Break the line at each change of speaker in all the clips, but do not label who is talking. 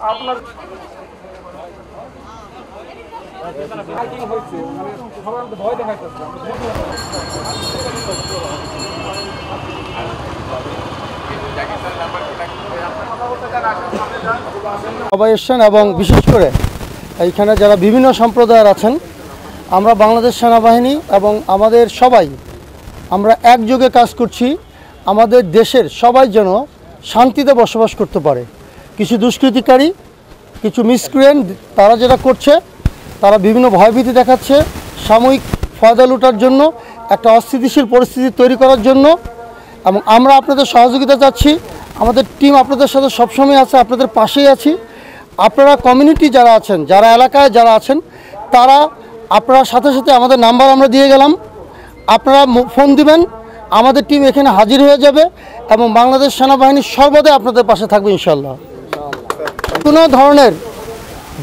আপনার ভয় দেখাইতেছে সবাই এসছেন এবং বিশেষ করে এইখানে যারা বিভিন্ন সম্প্রদায়ের আছেন, আমরা বাংলাদেশ সেনাবাহিনী এবং আমাদের সবাই আমরা একযোগে কাজ করছি আমাদের দেশের সবাই যেন শান্তিতে বসবাস করতে পারে। কিছু দুষ্কৃতিকারী, কিছু মিসক্রিয়েন্ট তারা যেটা করছে, তারা বিভিন্ন ভয়ভীতি দেখাচ্ছে সাময়িক ফায়দা লুটার জন্য, একটা অস্থিতিশীল পরিস্থিতি তৈরি করার জন্য। এবং আমরা আপনাদের সহযোগিতা চাচ্ছি, আমাদের টিম আপনাদের সাথে সবসময় আছে, আপনাদের পাশেই আছি। আপনারা কমিউনিটি যারা আছেন, যারা এলাকায় যারা আছেন, তারা আপনারা সাথে সাথে আমাদের নাম্বার আমরা দিয়ে গেলাম, আপনারা ফোন দিবেন, আমাদের টিম এখানে হাজির হয়ে যাবে এবং বাংলাদেশ সেনাবাহিনী সর্বদাই আপনাদের পাশে থাকবে ইনশাল্লাহ।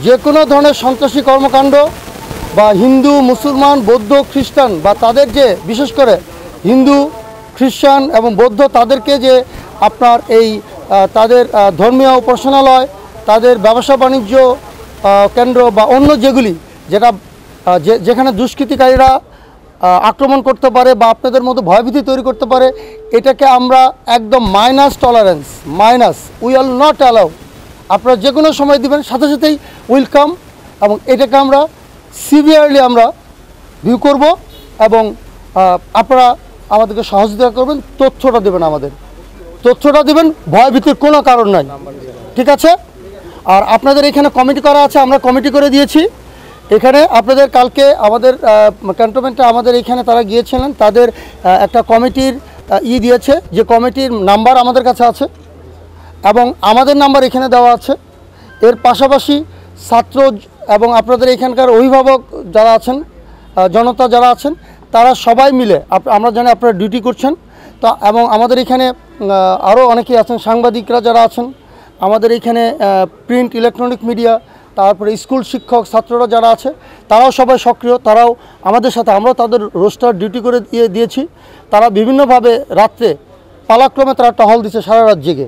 যে কোনো ধরনের সন্ত্রাসী কর্মকাণ্ড বা হিন্দু, মুসলমান, বৌদ্ধ, খ্রিস্টান বা তাদের যে বিশেষ করে হিন্দু, খ্রিস্টান এবং বৌদ্ধ তাদেরকে যে আপনার এই তাদের ধর্মীয় উপাসনালয়, তাদের ব্যবসা বাণিজ্য কেন্দ্র বা অন্য যেগুলি যেখানে দুষ্কৃতিকারীরা আক্রমণ করতে পারে বা আপনাদের মতো ভয়ভীতি তৈরি করতে পারে, এটাকে আমরা একদম minus tolerance, we will not allow. আপনারা যে কোনো সময় দিবেন, সাথে সাথেই ওয়েলকাম, এবং এটাকে আমরা সিভিয়ারলি আমরা ভিউ করব এবং আপনারা আমাদেরকে সহযোগিতা করবেন, তথ্যটা দেবেন, তথ্যটা দেবেন, ভয়ভীতির কোনো কারণ নাই, ঠিক আছে? আর আপনাদের এখানে কমিটি করা আছে, আমরা কমিটি করে দিয়েছি এখানে। আপনাদের কালকে আমাদের ক্যান্টনমেন্টে আমাদের এখানে তারা গিয়েছিলেন, তাদের একটা কমিটির দিয়েছে, যে কমিটির নাম্বার আমাদের কাছে আছে এবং আমাদের নাম্বার এখানে দেওয়া আছে। এর পাশাপাশি ছাত্র এবং আপনাদের এখানকার অভিভাবক যারা আছেন, জনতা যারা আছেন, তারা সবাই মিলে আমরা জানি আপনারা ডিউটি করছেন। তো এবং আমাদের এখানে আরও অনেকেই আছেন, সাংবাদিকরা যারা আছেন, আমাদের এখানে প্রিন্ট ইলেকট্রনিক মিডিয়া, তারপরে স্কুল শিক্ষক, ছাত্ররা যারা আছে, তারাও সবাই সক্রিয়, তারাও আমাদের সাথে, আমরাও তাদের রোস্টার ডিউটি করে দিয়েছি। তারা বিভিন্নভাবে রাত্রে পালাক্রমে তারা টহল দিচ্ছে সারা রাত জেগে,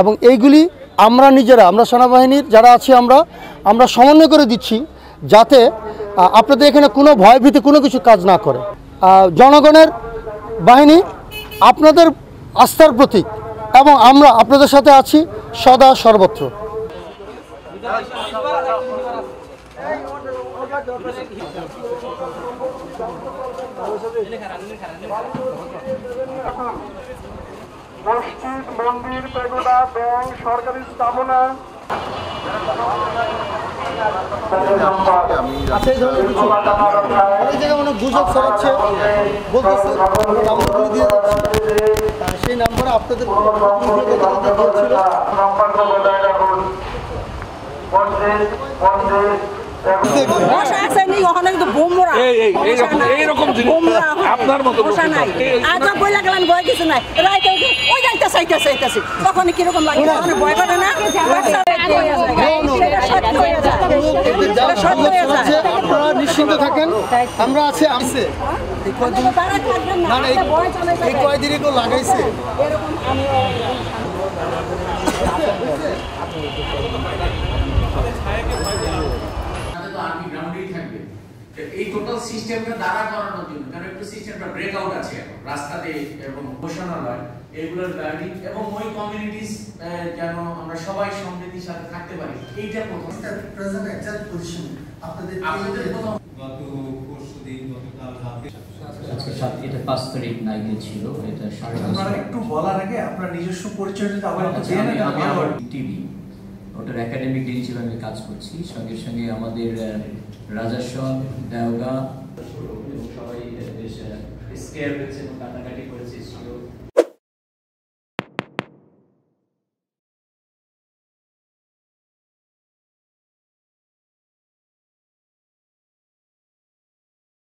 এবং এইগুলি আমরা নিজেরা, আমরা সেনাবাহিনীর যারা আছি, আমরা সমন্বয় করে দিচ্ছি যাতে আপনাদের এখানে কোনো ভয়ভীতি কোনো কিছু কাজ না করে। জনগণের বাহিনী আপনাদের আস্থার প্রতীক এবং আমরা আপনাদের সাথে আছি সদা সর্বত্র। মসজিদ, মন্দির, পেগোডা, ব্যাংক, সরকারি স্থাপনা, গুজব ছড়াচ্ছে, বলতেছে নাম্বারগুলি দিয়ে যাচ্ছে, সেই নাম্বারে আপনাদের
আপনার মতো তখন কিরকম লাগে, ভয় করে না?
আপনারা নিশ্চিন্ত থাকেন, আমরা আছি। এই কয়দিনই কেউ লাগাইছে,
এই টোটাল সিস্টেমটা দাঁড়া করানোর জন্য, কারণ একটু সিস্টেমটা ব্রেকআউট আছে রাস্তাতে এবং ঘোষণালয় এগুলোর গার্ডিং এবং ওই কমিউনিটিস যেন আমরা সবাই সমৃদ্ধির সাথে থাকতে পারি, এইটা প্রথম।
প্রেজেন্ট এক্সাক্ট পজিশন আপনাদের
প্রথম
গত পরশুদিন গতকাল রাতে
আজকে 5 তারিখ নাইটে ছিল। এটা
আপনারা একটু বলার আগে আপনার নিজস্ব পরিচয়টা আবার একটু দিয়ে নেন।
আমি আমার টিভি ওটার একাডেমিক ডিন হিসেবে আমি কাজ করছি, সঙ্গে সঙ্গে আমাদের রাজাসন, দেওগা সবাই বেশ স্কেয়ার হয়েছে এবং কাটাকাটি করেছে।